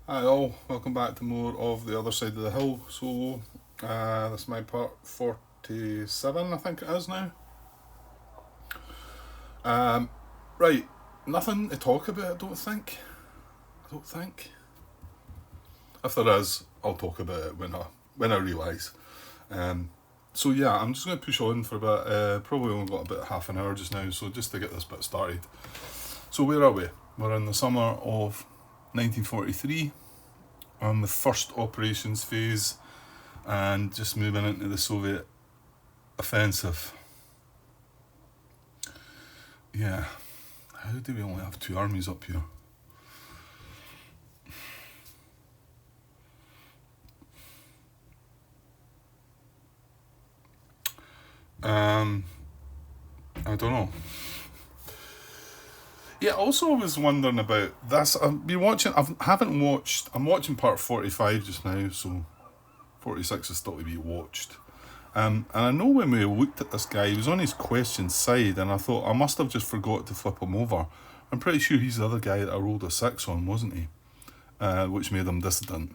Hi all, welcome back to more of the other side of the hill solo. This is my part 47, I think it is now. Um, right, nothing to talk about, I don't think. I don't think. If there is, I'll talk about it when I realise. Um, so yeah, I'm just going to push on for a bit. Probably only got about half an hour just now, so just to get this bit started. So where are we? We're in the summer of 1943 on the first operations phase and just moving into the Soviet offensive. Yeah, how do we only have two armies up here? Um, I don't know. Yeah, also I was wondering about this. I've been watching. I haven't watched. I'm watching part 45 just now, so 46 is still to be watched. And I know when we looked at this guy, he was on his question side, and I thought I must have just forgot to flip him over. I'm pretty sure he's the other guy that I rolled a 6 on, wasn't he? Which made him dissident.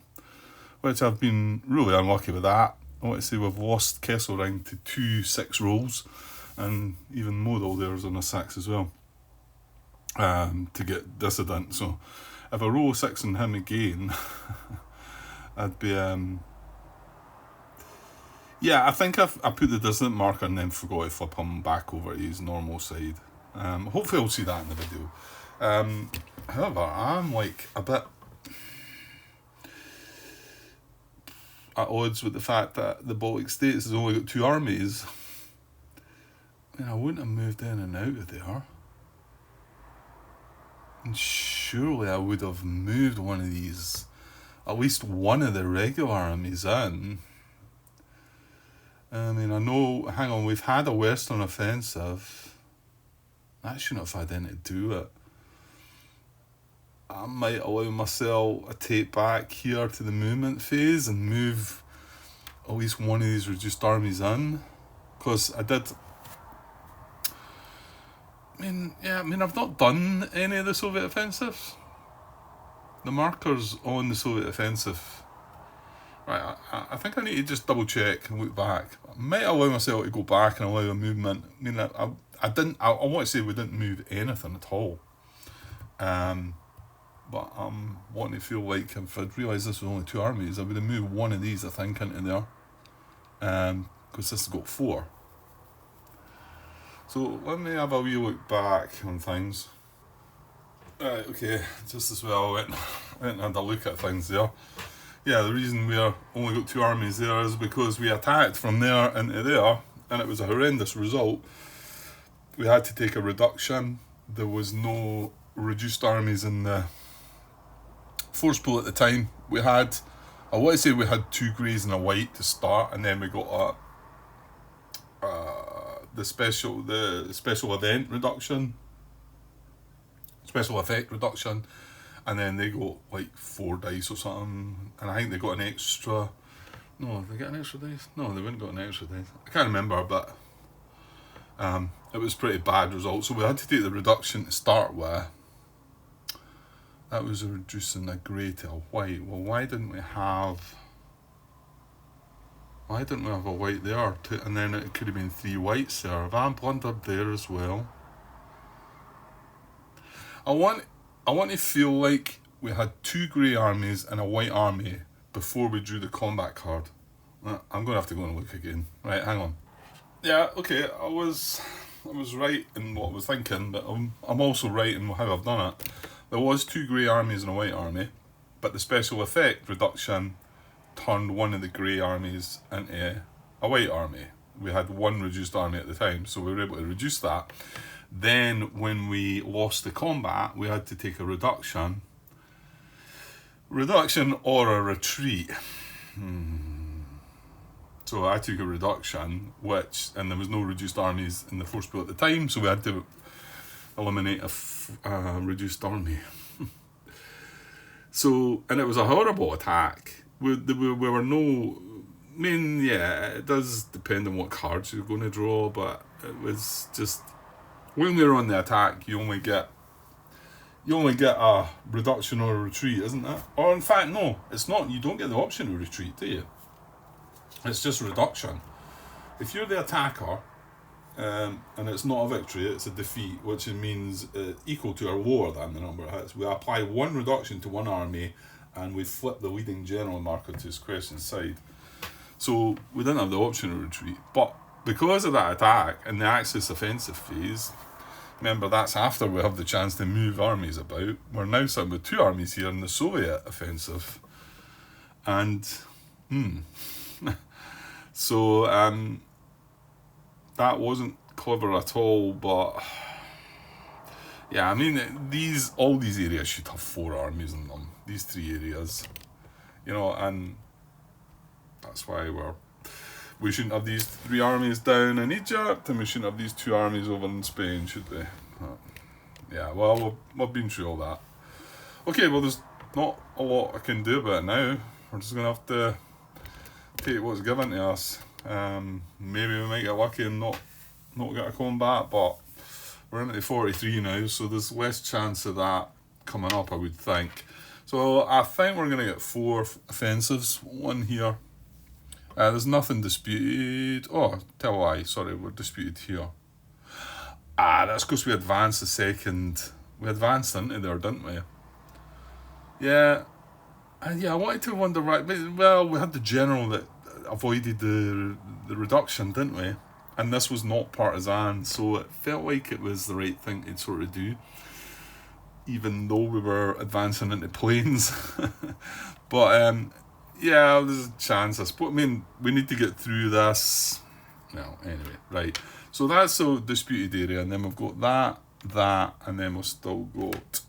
Which I've been really unlucky with that. I want to say we've lost Kesselring to 2 6 rolls, and even Modal there's on a 6 as well, to get dissident. So if I roll a 6 on him again, I'd be. Yeah, I think I put the dissident marker and then forgot to flip him back over to his normal side. Hopefully, I'll see that in the video. However, I'm like a bit at odds with the fact that the Baltic States has only got two armies. I wouldn't have moved in and out of there. And surely I would have moved one of these, at least one of the regular armies in. I mean, I know, hang on, we've had a Western offensive. That shouldn't have had anything to do it. I might allow myself a tape back here to the movement phase and move at least one of these reduced armies in. Because I did. I've not done any of the Soviet offensives. The markers on the Soviet offensive. Right, I think I need to just double check and look back. I might allow myself to go back and allow a movement. I mean, I didn't. I want to say we didn't move anything at all. But I'm wanting to feel like if I'd realised this was only two armies, I would have moved one of these, I think, into there. Because this has got four. So let me have a wee look back on things. Right, okay, just as well, I went and had a look at things there. Yeah, the reason we're only got two armies there is because we attacked from there into there, and it was a horrendous result. We had to take a reduction. There was no reduced armies in the force pool at the time. I want to say we had two greys and a white to start, and then we got the special event reduction, special effect reduction, and then they got like 4 dice or something, and I think they got an extra. No, did they get an extra dice? No, they wouldn't got an extra dice. I can't remember, but it was pretty bad result. So we had to take the reduction to start with. That was reducing a grey to a white. Well, why didn't we have a white there? And then it could have been 3 whites there. Have I blundered there as well? I want to feel like we had two grey armies and a white army before we drew the combat card. I'm going to have to go and look again. Right, hang on. Yeah, okay, I was right in what I was thinking, but I'm also right in how I've done it. There was two grey armies and a white army, but the special effect reduction turned one of the grey armies into a white army. We had one reduced army at the time, so we were able to reduce that. Then when we lost the combat, we had to take a reduction or a retreat. So I took a reduction, and there was no reduced armies in the force pool at the time, so we had to eliminate a reduced army. So, and it was a horrible attack. We were no. I mean, yeah, it does depend on what cards you're going to draw, but it was just when we were on the attack, you you only get a reduction or a retreat, isn't it? Or in fact, no, it's not. You don't get the option of retreat, do you? It's just reduction. If you're the attacker, and it's not a victory, it's a defeat, which means equal to or lower than the number of hits, we apply one reduction to one army, and we flip the leading general marker to his crescent side. So we didn't have the option of retreat, but because of that attack in the Axis offensive phase, remember that's after we have the chance to move armies about, we're now sitting with two armies here in the Soviet offensive. And so that wasn't clever at all, but yeah, I mean, all these areas should have 4 armies in them, these 3 areas, you know, and that's why we shouldn't have these 3 armies down in Egypt, and we shouldn't have these 2 armies over in Spain, should we? Yeah, well, we've been through all that. Okay, well, there's not a lot I can do about it now. We're just going to have to take what's given to us. Maybe we might get lucky and not get a combat, but we're into 43 now, so there's less chance of that coming up, I would think. So I think we're going to get 4 offensives, 1 here. There's nothing disputed. Oh, tell a lie, sorry, we're disputed here. That's because we advanced the second. We advanced into there, didn't we? Yeah. I wanted to wonder, right, well, we had the general that avoided the reduction, didn't we? And this was not partisan, so it felt like it was the right thing to sort of do, even though we were advancing into plains. But yeah, there's a chance, I suppose. I mean, we need to get through this. Well, anyway, right. So that's the disputed area, and then we've got that, and then we've still got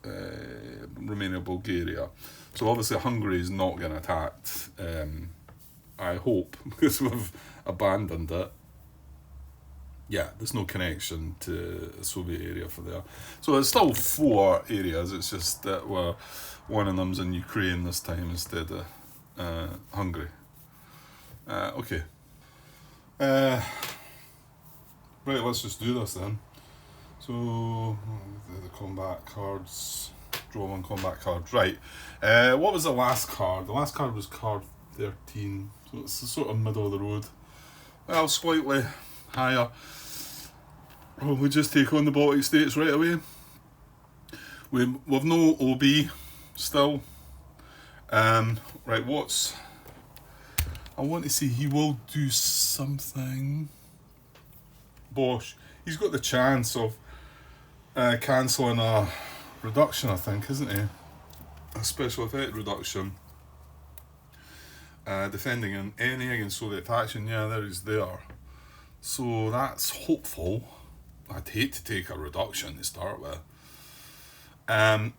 Romania, Bulgaria. So obviously Hungary is not getting attacked, I hope, because we've abandoned it. Yeah, there's no connection to the Soviet area for there. So it's still 4 areas, it's just that one of them's in Ukraine this time instead of Hungary. Okay. Right, let's just do this then. So, the combat cards, draw 1 combat card. Right, what was the last card? The last card was card 13, so it's sort of middle of the road. Well, slightly higher. Well, we just take on the Baltic states right away. We've no OB still. Right, I want to see, he will do something. Bosch, he's got the chance of cancelling a reduction, I think, isn't he? A special effect reduction. Defending an any against Soviet action, yeah, there he's there. So that's hopeful. I'd hate to take a reduction to start with. I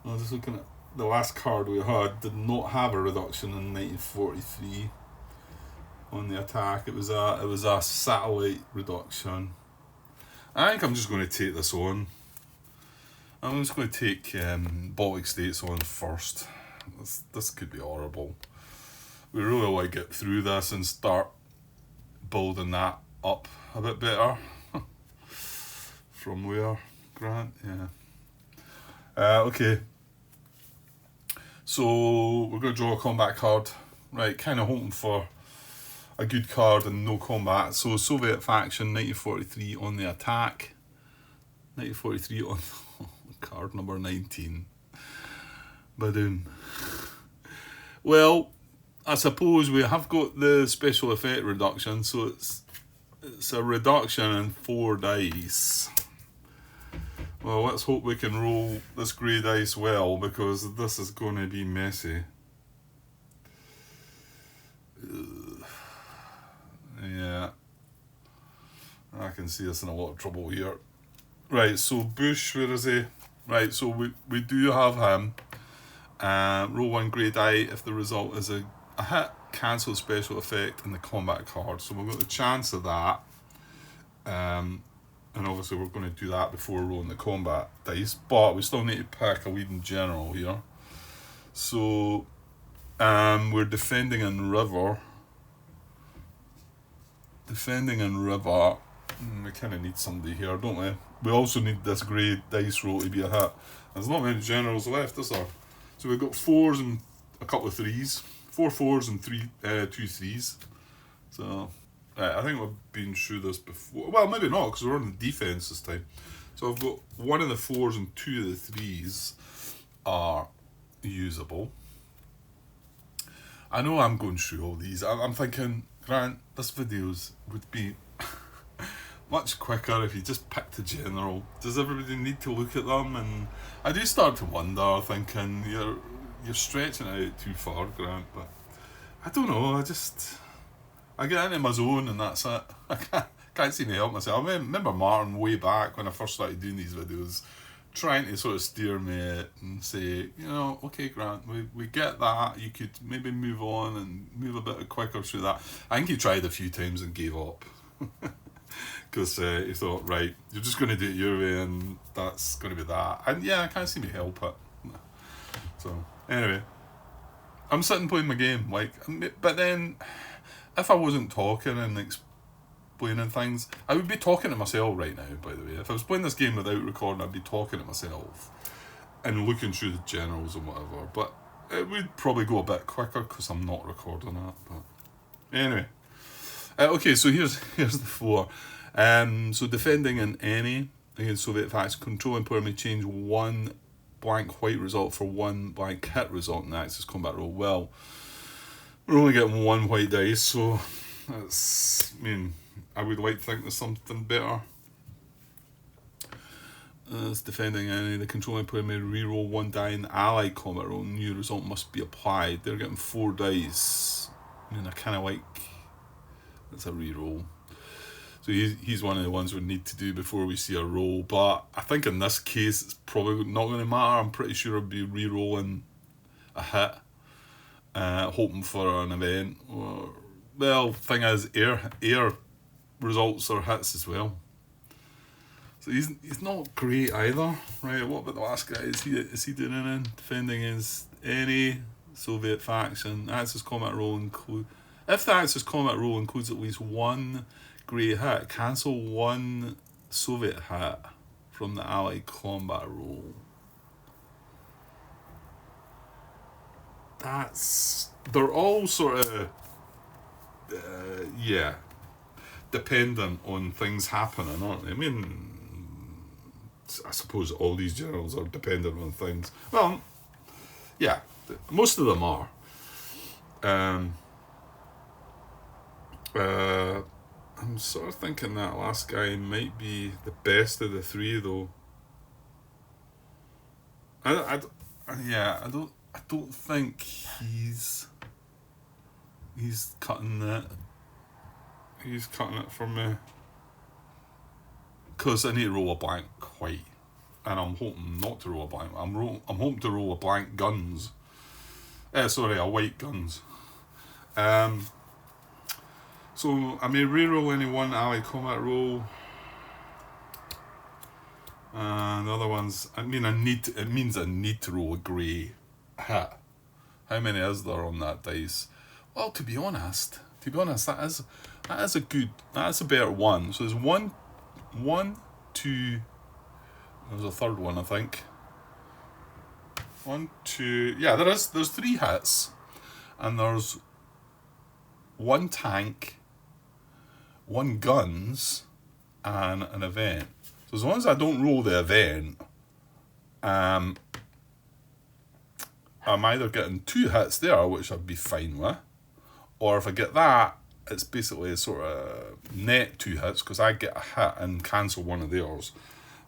was just looking at the last card we had, did not have a reduction in 1943 on the attack. It was a satellite reduction. I think I'm just going to take this on. I'm just going to take Baltic states on first. This could be horrible. We really want to get through this and start building that up a bit better. From where? Grant? Yeah. Okay. So we're going to draw a combat card. Right, kind of hoping for a good card and no combat. So Soviet faction, 1943 on the attack. 1943 on card number 19. Badoom. Well, I suppose we have got the special effect reduction, so it's a reduction in 4 dice. Well, let's hope we can roll this grey dice well, because this is going to be messy. Yeah. I can see us in a lot of trouble here. Right, so Bush, where is he? Right, so we do have him. Roll 1 grey die if the result is a hit, cancel special effect in the combat card. So we've got the chance of that. And obviously we're going to do that before rolling the combat dice, but we still need to pick a leading general here. So we're defending in river. We kind of need somebody here, don't we? We also need this grey dice roll to be a hit. There's not many generals left, is there? So we've got fours and a couple of threes. 4 fours and 2 threes. So, I think we've been through this before. Well, maybe not, because we're on the defence this time. So I've got 1 of the 4s and 2 of the 3s are usable. I know I'm going through all these. I'm thinking, Grant, this videos would be much quicker if you just picked a general. Does everybody need to look at them? And I do start to wonder, thinking you're stretching it out too far, Grant. But I don't know. I get into my zone and that's it. I can't seem to help myself. I remember Martin way back when I first started doing these videos, trying to sort of steer me and say, okay, Grant, we get that. You could maybe move on and move a bit quicker through that. I think he tried a few times and gave up. Because he thought, right, you're just going to do it your way and that's going to be that. And yeah, I can't seem to help it. So, anyway, I'm sitting playing my game. But then, if I wasn't talking and explaining things, I would be talking to myself right now, by the way. If I was playing this game without recording, I'd be talking to myself and looking through the generals and whatever. But it would probably go a bit quicker because I'm not recording that. But anyway. Okay, so here's the 4. So defending in any against Soviet faction, controlling player may change 1 blank white result for 1 blank hit result in the Axis combat roll. Well, we're only getting 1 white dice, so I would like to think there's something better. As defending any, the controlling player may reroll 1 die in the allied combat roll. New result must be applied. They're getting 4 dice. I kind of like. It's a reroll. So he's one of the ones we need to do before we see a roll. But I think in this case, it's probably not going to matter. I'm pretty sure I'll be re-rolling a hit, hoping for an event. Thing is, air results are hits as well. So he's not great either, right? What about the last guy? Is he doing anything? Defending against any Soviet faction. Axis combat roll include. If the Axis combat roll includes at least 1 grey hit, cancel 1 Soviet hit from the Allied combat roll. They're all sort of, dependent on things happening, aren't they? I mean, I suppose all these generals are dependent on things. Well, yeah, most of them are. I'm sort of thinking that last guy might be the best of the 3, though. I don't think he's cutting it. He's cutting it for me. Because I need to roll a blank white. And I'm hoping not to roll a blank. I'm hoping to roll a blank guns. A white guns. So I may reroll any 1 allied combat roll. And the other ones, it means I need to roll a grey hit. How many is there on that dice? Well, to be honest, that is a better one. So there's one, 2. There's a third one, I think. 1, 2. Yeah, there's 3 hits, and there's 1 tank, 1 guns, and an event. So as long as I don't roll the event, I'm either getting 2 hits there, which I'd be fine with, or if I get that, it's basically a sort of net 2 hits because I get a hit and cancel one of theirs.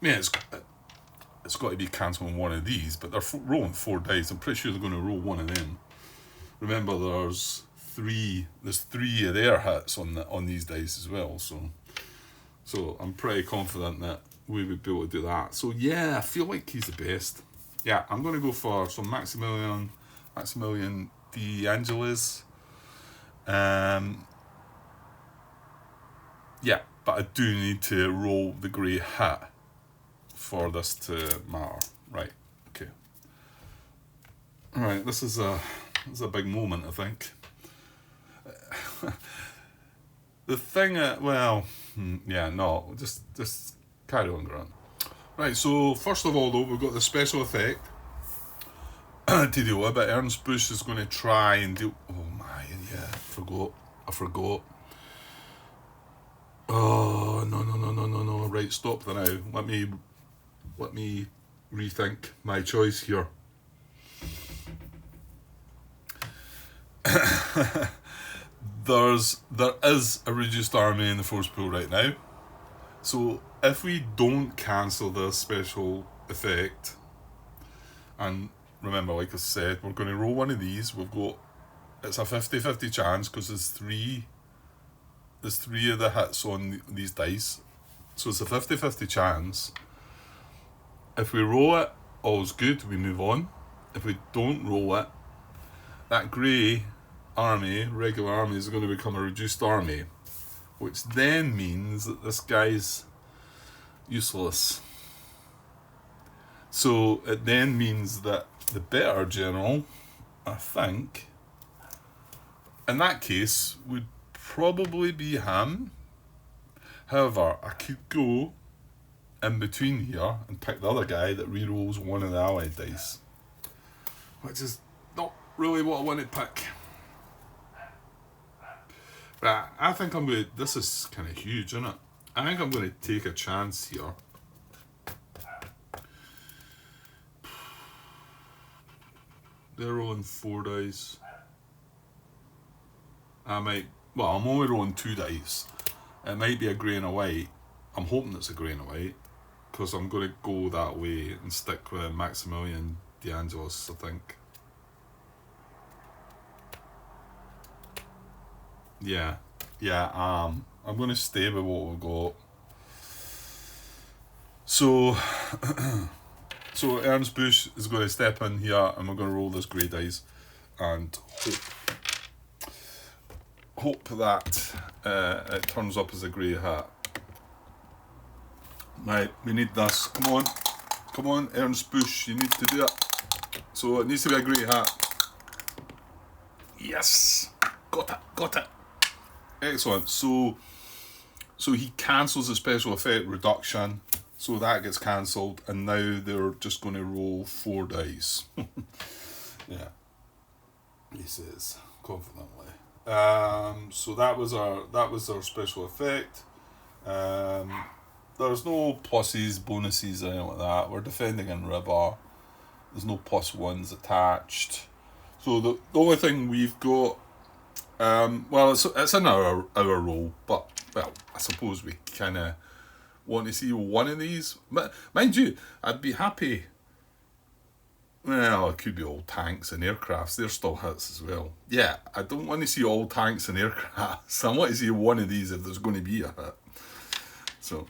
I mean, it's got to be cancelling one of these, but they're rolling 4 dice. I'm pretty sure they're going to roll one of them. Remember, there's 3 of their hits on these dice as well. So I'm pretty confident that we would be able to do that. So yeah, I feel like he's the best. Yeah, I'm going to go for some Maximilian De Angelis. Yeah, but I do need to roll the grey hit for this to matter. Right, okay. Alright, this is a big moment, I think. The thing, yeah, no, just carry on, Grant. Right, so first of all, though, we've got the special effect to deal with, but Ernst Busch is going to try and do. Oh my, yeah, I forgot. Oh no! Right, stop the now. Let me rethink my choice here. There is a reduced army in the force pool right now. So if we don't cancel the special effect, and remember, like I said, we're going to roll one of these. It's a 50-50 chance because there's three of the hits on these dice. So it's a 50-50 chance. If we roll it, all's good, we move on. If we don't roll it, that grey regular army, is going to become a reduced army, which then means that this guy's useless. So it then means that the better general, I think, in that case, would probably be him. However, I could go in between here and pick the other guy that rerolls one of the allied dice, which is not really what I want to pick. But I think I'm going to. This is kind of huge, isn't it? I think I'm going to take a chance here. They're rolling 4 dice. I'm only rolling 2 dice. It might be a grey and a white. I'm hoping it's a grey and a white, because I'm going to go that way and stick with Maximilian De Angelis, I think. Yeah, I'm going to stay with what we've got. So, Ernst Busch is going to step in here, and we're going to roll this grey dice, and hope that it turns up as a grey hat. Right, we need this. Come on, Ernst Busch, you need to do it. So it needs to be a grey hat. Yes, got it. Excellent. So he cancels the special effect reduction, so that gets cancelled, and now they're just going to roll 4 dice. Yeah, he says confidently. So that was our special effect. There's no pluses, bonuses, or anything like that. We're defending in river. There's no +1s attached. So the only thing we've got. It's in our roll, but I suppose we kind of want to see one of these. But mind you, I'd be happy. Well, it could be all tanks and aircrafts. They're still hits as well. Yeah, I don't want to see all tanks and aircrafts. I want to see one of these if there's going to be a hit. So,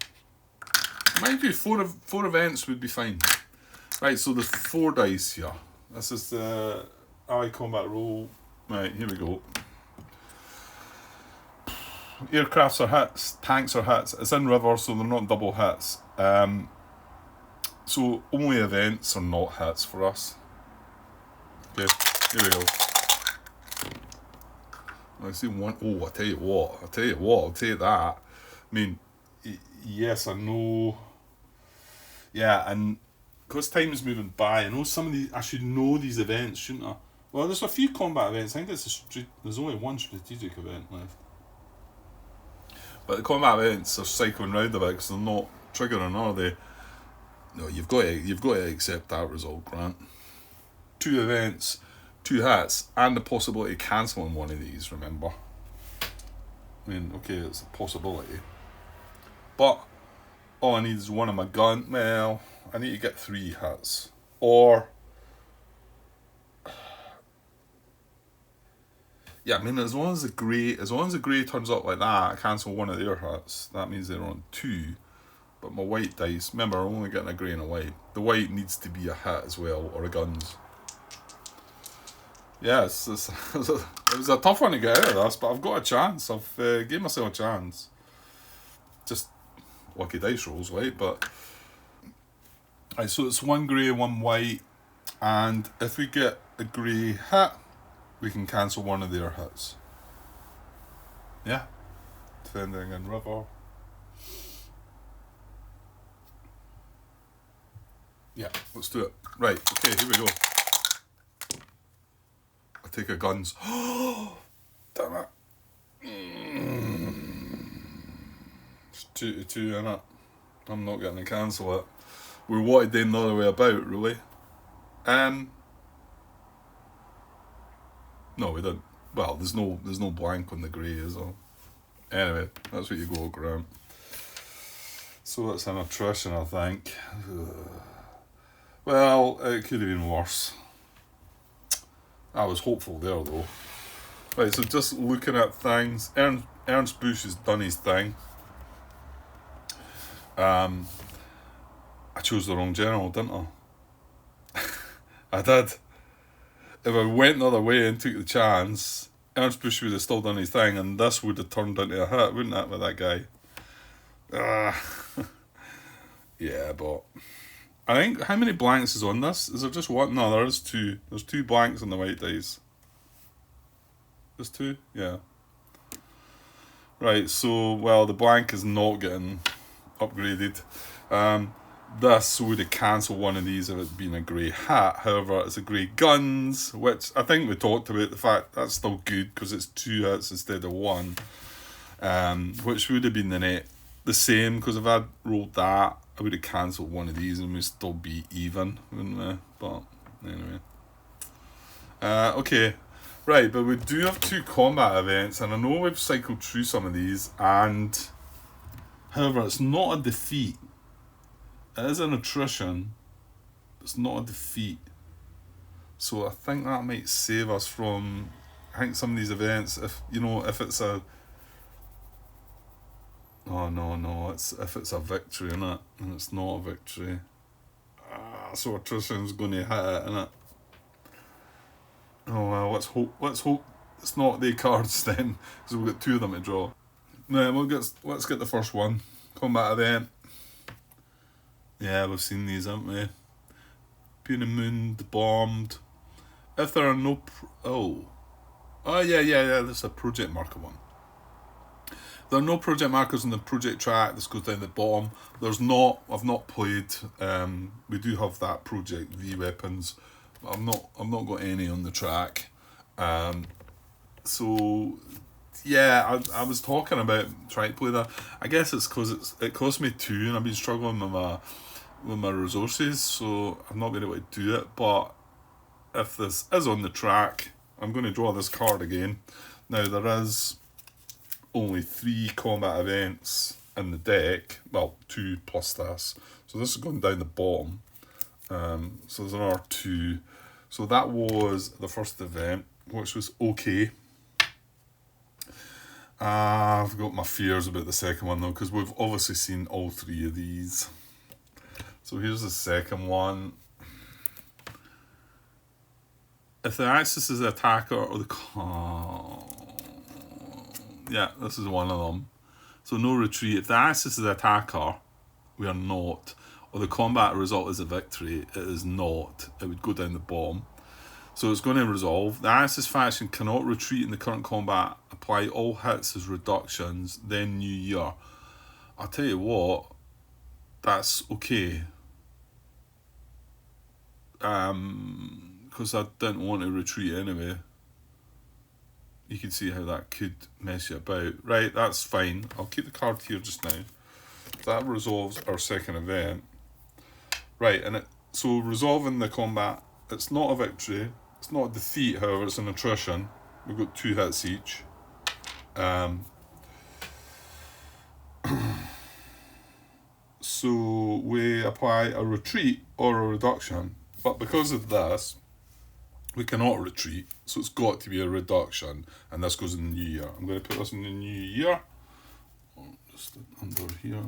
mind you, four events would be fine. Right, so there's 4 dice here. This is the Allied Combat roll. Right, here we go. Aircrafts are hits, tanks are hits. It's in river, so they're not double hits. So only events are not hits for us. Okay, here we go. I see one. Oh, I'll tell you what, I'll take that. I mean, yes, I know. Yeah, and because time is moving by, I know some of these. I should know these events, shouldn't I? Well, there's a few combat events. I think there's only one strategic event left. But the combat events are cycling round a bit because they're not triggering, are they? No, you've got to accept that result, Grant. 2 events, 2 hits, and the possibility of cancelling one of these, remember. I mean, okay, it's a possibility. But all I need is one of my gun. Well, I need to get 3 hits. Or yeah, I mean, as long as the grey turns up like that, I cancel one of their hits. That means they're on 2. But my white dice, remember, I'm only getting a grey and a white. The white needs to be a hit as well, or a guns. Yeah, it was a tough one to get out of this, but I've got a chance. I've gave myself a chance. Just lucky dice rolls, right? But right, so it's 1 grey, 1 white, and if we get a grey hit, we can cancel one of their hits. Yeah. defending in river. Yeah, let's do it. Right, okay, here we go. I take a guns. Damn it. It's 2-2, innit? I'm not getting to cancel it. We wanted them the other way about, really. No, we didn't. Well, there's no blank on the grey, is there? Anyway, that's what you go, Grant. So it's an attrition, I think. Well, it could have been worse. I was hopeful there, though. Right, so just looking at things, Ernst Busch has done his thing. I chose the wrong general, didn't I? I did. If I went the other way and took the chance, Ernst Busch would have still done his thing, and this would have turned into a hit, wouldn't it, with that guy? Yeah, but I think, how many blanks is on this? Is there just one? No, there is two. There's 2 blanks on the white dice. There's 2? Yeah. Right, so, well, the blank is not getting upgraded. This would have cancelled one of these if it had been a grey hat. However, it's a grey guns, which I think we talked about the fact that's still good because it's 2 hits instead of 1. Which would have been the same, because if I'd rolled that, I would have cancelled one of these and we'd still be even, wouldn't we? But anyway. Okay. Right, but we do have 2 combat events, and I know we've cycled through some of these, and however, it's not a defeat. It is an attrition. It's not a defeat. So I think that might save us from, I think some of these events, if it's a, no, if it's a victory, innit? And it's not a victory. So attrition's going to hit it, innit? Oh well, let's hope it's not the cards then, because we've got 2 of them to draw. Right, let's get the first one. Combat event. Yeah, we've seen these, haven't we? Puny Moon, bombed. If there are no... yeah, this is a project marker one. There are no project markers on the project track. This goes down the bottom. There's not... I've not played... we do have that Project V weapons. I've not got any on the track. So... Yeah, I was talking about trying to play that. I guess it's because it cost me 2 and I've been struggling with my resources, so I've not been able to do it. But if this is on the track, I'm going to draw this card again. Now, there is only 3 combat events in the deck. Well, 2 plus this. So this is going down the bottom. So there's another 2. So that was the first event, which was okay. I've got my fears about the second one though, because we've obviously seen all 3 of these. So here's the second one. If the Axis is the attacker or the... yeah, this is one of them. So no retreat. If the Axis is the attacker, we are not. Or the combat result is a victory, it is not. It would go down the bottom. So it's going to resolve. The Axis faction cannot retreat in the current combat. Apply all hits as reductions, then New Year. I'll tell you what, that's okay. Because I didn't want to retreat anyway. You can see how that could mess you about. Right, that's fine. I'll keep the card here just now. That resolves our second event. Right, and so resolving the combat, it's not a victory. It's not a defeat, however, it's an attrition. We've got 2 hits each. So we apply a retreat or a reduction. But because of this, we cannot retreat. So it's got to be a reduction. And this goes in the New Year. I'm going to put this in the New Year. Just under here.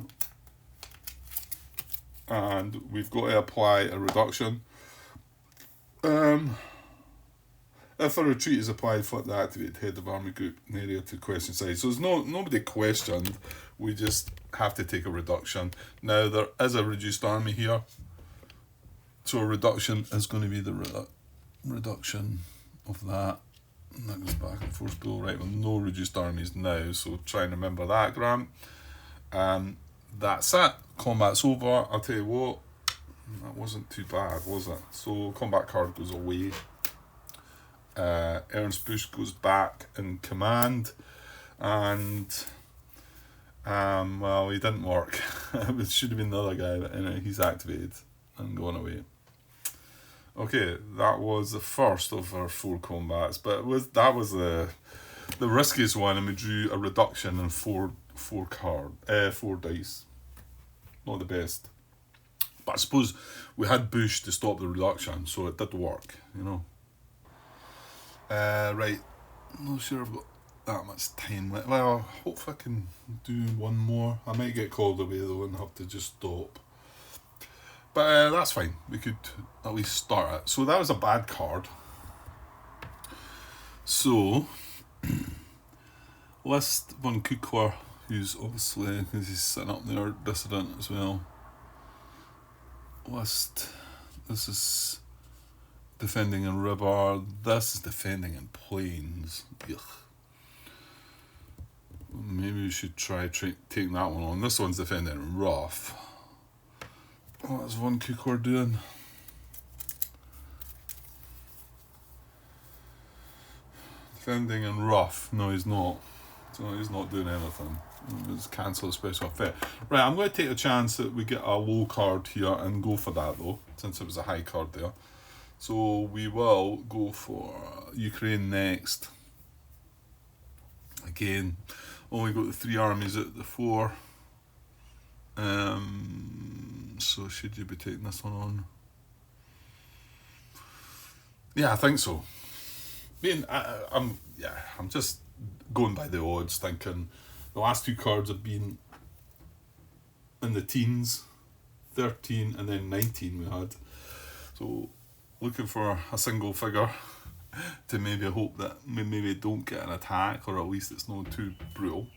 And we've got to apply a reduction. If a retreat is applied, flip the activated head of army group in area to question size. So there's nobody questioned. We just have to take a reduction. Now there is a reduced army here. So a reduction is going to be the reduction of that. And that goes back and forth below. Right, with no reduced armies now, so try and remember that, Grant. That's it. Combat's over. I'll tell you what, that wasn't too bad, was it? So combat card goes away. Ernst Busch goes back in command, and well, he didn't work. It should have been the other guy, but anyway, he's activated and gone away. Okay, that was the first of our 4 combats, but that was the riskiest one, and we drew a reduction in four dice. Not the best, but I suppose we had Busch to stop the reduction, so it did work, you know. Right, not sure I've got that much time left. Well, hopefully I can do one more. I might get called away though and have to just stop. But that's fine. We could at least start it. So that was a bad card. So, list von Kukler, who's obviously, because he's sitting up there, dissident as well. List, this is defending in river, this is defending in plains. Ugh. Maybe we should try taking that one on. This one's defending in rough. What's von Kukler doing? Defending in rough. No, he's not. So he's not doing anything. Let's cancel the special effect. Right, I'm going to take a chance that we get a low card here and go for that though, since it was a high card there. So we will go for Ukraine next. Again, only got the 3 armies at the 4. So should you be taking this one on? Yeah, I think so. I'm just going by the odds, thinking the last 2 cards have been in the teens, 13 and then 19 we had. So looking for a single figure to maybe hope that we maybe don't get an attack, or at least it's not too brutal.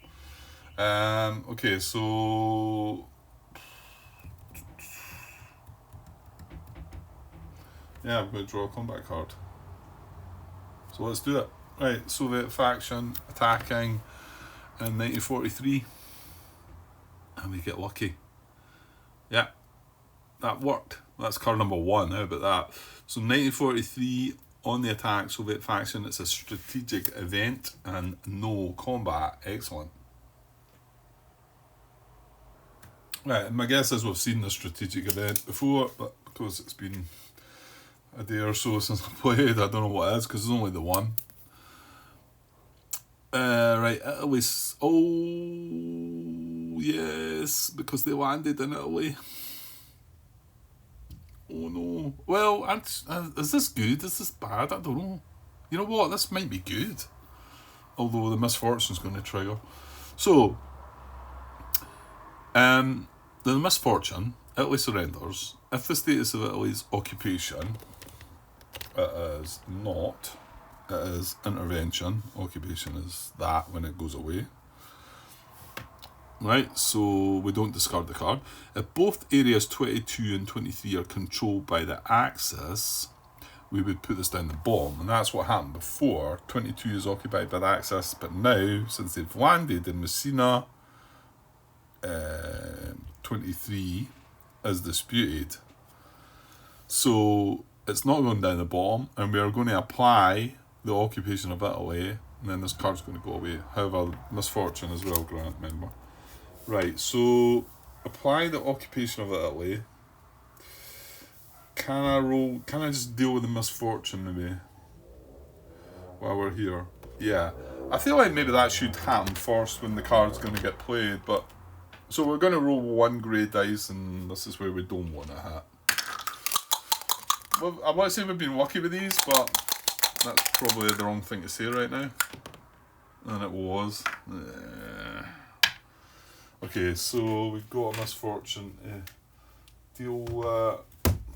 Okay, so yeah, I'm going to draw a combat card. So let's do it. Right, Soviet faction attacking in 1943, and we get lucky. Yeah, that worked. That's card number 1. How about that? So 1943 on the attack, Soviet faction. It's a strategic event and no combat. Excellent. Right, my guess is we've seen the strategic event before, but because it's been a day or so since I played, I don't know what it is, because there's only the one. Right, Italy. Oh, yes, because they landed in Italy. Oh no. Well, is this good? Is this bad? I don't know. You know what? This might be good. Although the misfortune's going to trigger. So, the misfortune, Italy surrenders. If the status of Italy's occupation, it is not. It is intervention. Occupation is that when it goes away. Right, so we don't discard the card. If both areas 22 and 23 are controlled by the Axis, we would put this down the bottom. And that's what happened before. 22 is occupied by the Axis, but now, since they've landed in Messina, 23 is disputed. So it's not going down the bottom, and we are going to apply the occupation of Italy, and then this card's going to go away. However, misfortune as well, Grant, remember. Right, so apply the occupation of Italy. Can I just deal with the misfortune maybe while we're here? Yeah, I feel like maybe that should happen first when the card's going to get played, but so we're going to roll 1 grey dice, and this is where we don't want to hit. Well, I want to say we've been lucky with these, but that's probably the wrong thing to say right now. And it was. Okay, so we've got a misfortune to deal with,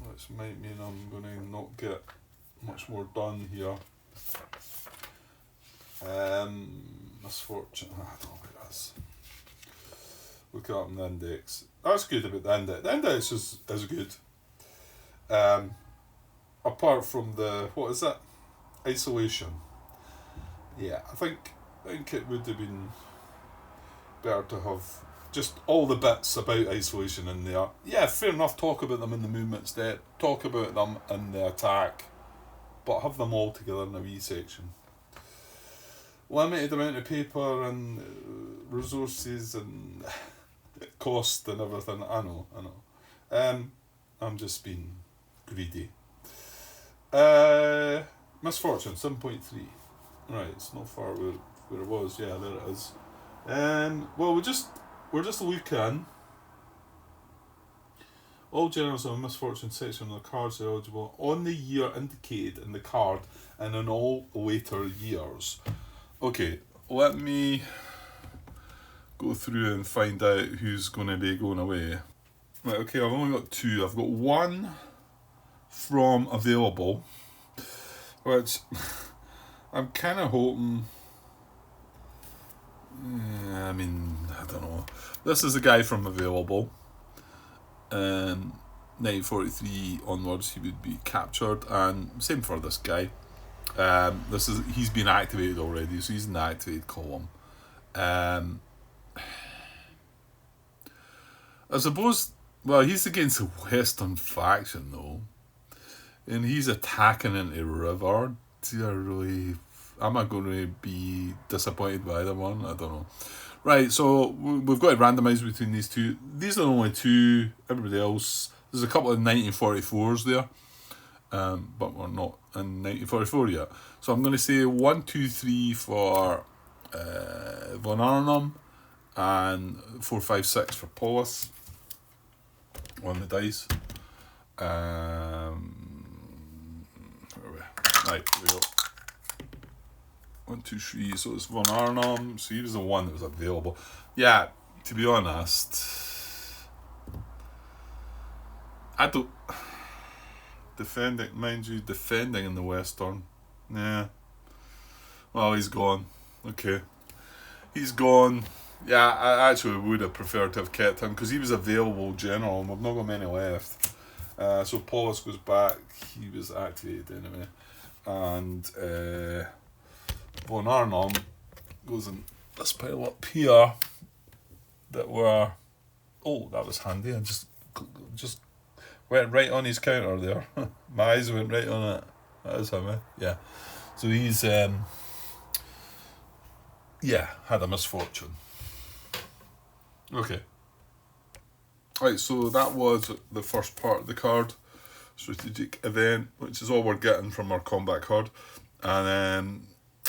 which might mean I'm going to not get much more done here. Misfortune, I don't know what it is. Look it up in the index. That's good about the index. The index is good. Apart from the, what is it? Isolation. Yeah, I think it would have been better to have just all the bits about isolation in there. Yeah, fair enough. Talk about them in the movement step. Talk about them in the attack, but have them all together in a wee section. Limited amount of paper and resources and cost and everything. I know. I'm just being greedy. Misfortune 7.3. Right, it's not far where it was. Yeah, there it is. Well, we're just looking. All generals of a misfortune section of the cards are eligible on the year indicated in the card and in all later years. Okay, let me go through and find out who's going to be going away. Right, okay, I've only got two. I've got one from available, which I'm kind of hoping. I mean, I don't know. This is a guy from available. 1943 onwards, he would be captured, and same for this guy. He's been activated already, so he's in the activated column. I suppose. Well, he's against the Western faction though, and he's attacking into River. Am I going to be disappointed by either one? I don't know. Right, so we've got to randomise between these two. These are the only two. Everybody else, there's a couple of 1944s there, but we're not in 1944 yet. So I'm going to say 1, 2, 3 for Von Arnhem and 4, 5, 6 for Paulus on the dice. Where are we? Right, here we go. 1, 2, 3. So it's Von Arnhem. So he was the one that was available. Yeah, to be honest, I don't. Defending in the Western. Nah. Well, he's gone. Okay. He's gone. Yeah, I actually would have preferred to have kept him because he was available general and we've not got many left. So Paulus goes back. He was activated anyway. And Von Arnhem goes in this pile up here that were. Oh, that was handy. I just went right on his counter there. My eyes went right on it. That is him, eh? Yeah. So he's had a misfortune. Okay. Right, so that was the first part of the card, strategic event, which is all we're getting from our combat card. And then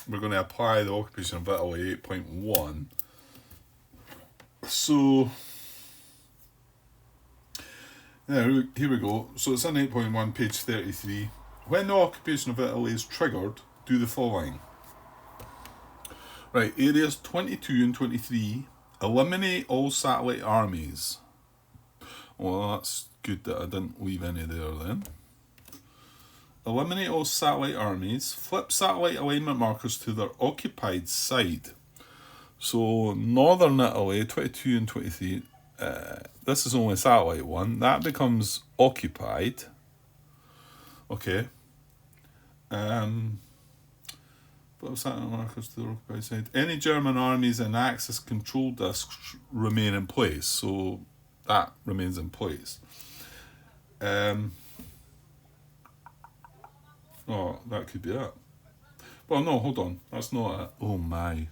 we're going to apply the occupation of Italy 8.1. So, yeah, here we go. So it's in 8.1, page 33. When the occupation of Italy is triggered, do the following. Right, areas 22 and 23, eliminate all satellite armies. Well, that's good that I didn't leave any there then. Eliminate all satellite armies. Flip satellite alignment markers to their occupied side. So, Northern Italy, 22 and 23, this is only satellite one. That becomes occupied. Okay. Flip satellite markers to their occupied side. Any German armies in Axis control discs remain in place. So, that remains in place. Oh, that could be it. Well, no, hold on. That's not it. Oh my.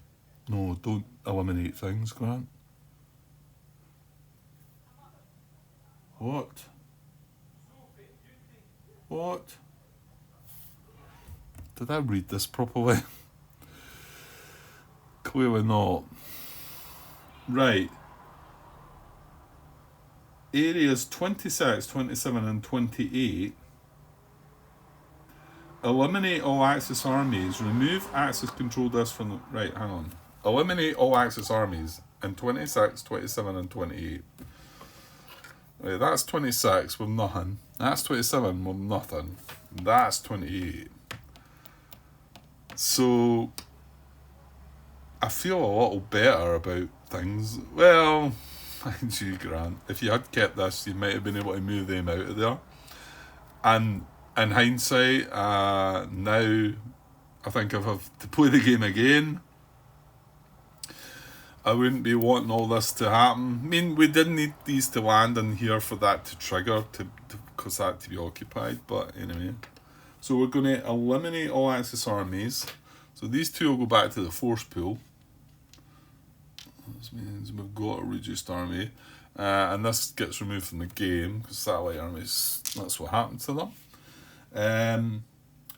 No, don't eliminate things, Grant. What? What? Did I read this properly? Clearly not. Right. Areas 26, 27 and 28. Eliminate all Axis armies. Remove Axis control discs from the... Right, hang on. Eliminate all Axis armies in 26, 27 and 28. Right, that's 26 with nothing. That's 27 with nothing. That's 28. So... I feel a little better about things. Well... Thank you, Grant. If you had kept this, you might have been able to move them out of there. And in hindsight, now I think if I have to play the game again, I wouldn't be wanting all this to happen. I mean, we didn't need these to land in here for that to trigger, to cause that to be occupied, but anyway. So we're going to eliminate all Axis armies. So these two will go back to the force pool. This means we've got a reduced army. And this gets removed from the game, because satellite armies, that's what happened to them.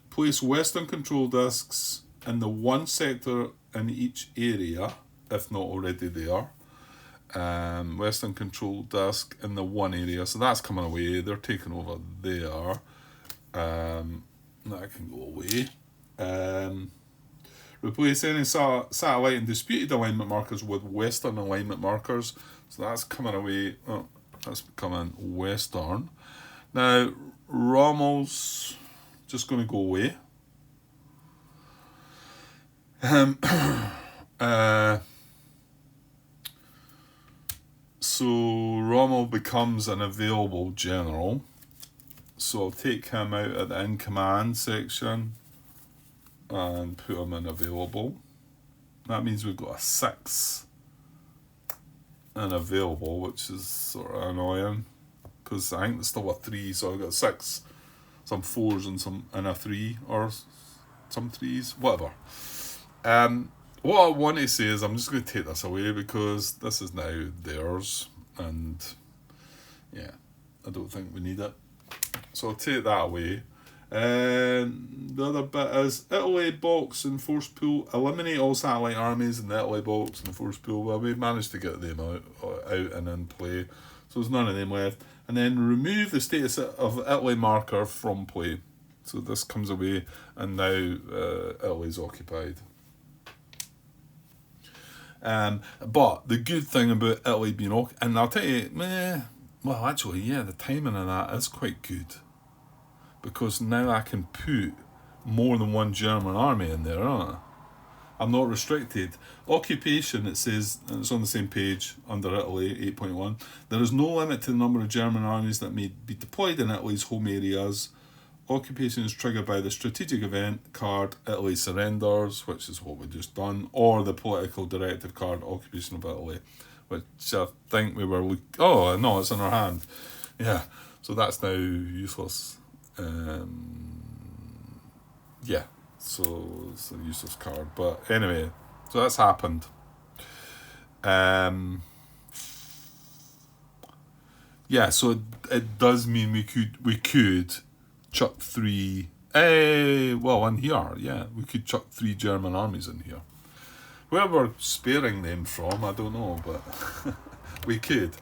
Place Western control discs in the one sector in each area, if not already there. Western control disc in the one area, so that's coming away. They're taking over there. That can go away. Replace any satellite and disputed alignment markers with Western alignment markers. So that's coming away. Oh, that's becoming Western. Now, Rommel's just going to go away. So Rommel becomes an available general. So I'll take him out at the in command section and put him in available. That means we've got a 6 in available, which is sort of annoying, because I think there's still a 3, so I've got 6, some 4s and a 3, or some 3s, whatever. What I want to say is I'm just going to take this away, because this is now theirs, and yeah, I don't think we need it. So I'll take that away. The other bit is Italy box and force pool. Eliminate all satellite armies in the Italy box and the force pool. Well, we've managed to get them out and in play, so there's none of them left. And then remove the status of Italy marker from play. So this comes away, and now Italy's occupied. But the good thing about Italy being occupied, and I'll tell you, well, actually, yeah, the timing of that is quite good, because now I can put more than one German army in there, aren't I? I'm not restricted. Occupation, it says, and it's on the same page under Italy 8.1. There is no limit to the number of German armies that may be deployed in Italy's home areas. Occupation is triggered by the strategic event card Italy surrenders, which is what we've just done, or the political directive card Occupation of Italy, which I think we were oh no, it's in our hand. Yeah, so that's now useless. Yeah, so it's a useless card, but anyway, so that's happened. Yeah, so it does mean we could chuck 3. Well, in here, yeah, we could chuck 3 German armies in here. Where we're sparing them from, I don't know, but we could.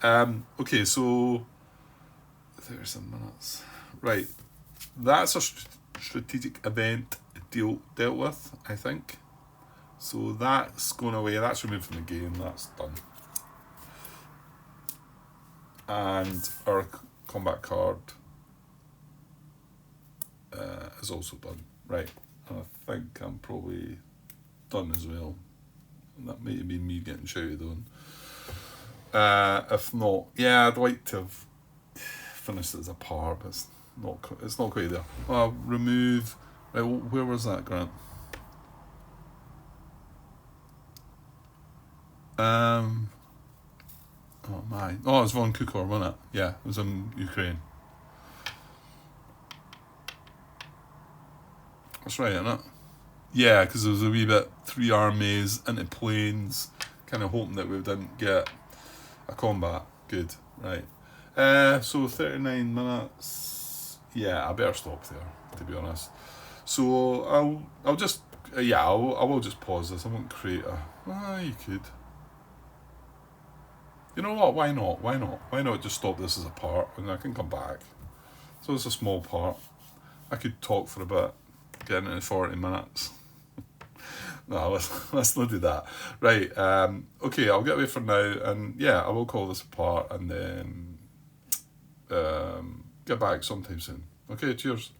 Okay, so 30 some minutes. Right, that's a strategic event dealt with, I think. So that's going away. That's removed from the game. That's done. And our combat card is also done. Right, I think I'm probably done as well. That might have been me getting shouted on. If not, yeah, I'd like to have finished it as a par, but it's not quite there. I'll remove. Right, where was that, Grant? Oh my! Oh, it was Von Kukor, wasn't it? Yeah, it was in Ukraine. That's right, isn't it? Yeah, because there was a wee bit 3 armies into planes, kind of hoping that we didn't get a combat. Good, right. So 39 minutes. Yeah, I better stop there, to be honest. So I'll just I will just pause this. I won't create a. You could. You know what? Why not? Why not? Why not just stop this as a part and I can come back? So it's a small part. I could talk for a bit, get into 40 minutes. No, let's not do that. Right. Okay, I'll get away for now, and yeah, I will call this a part, and then get back sometime soon. Okay, cheers.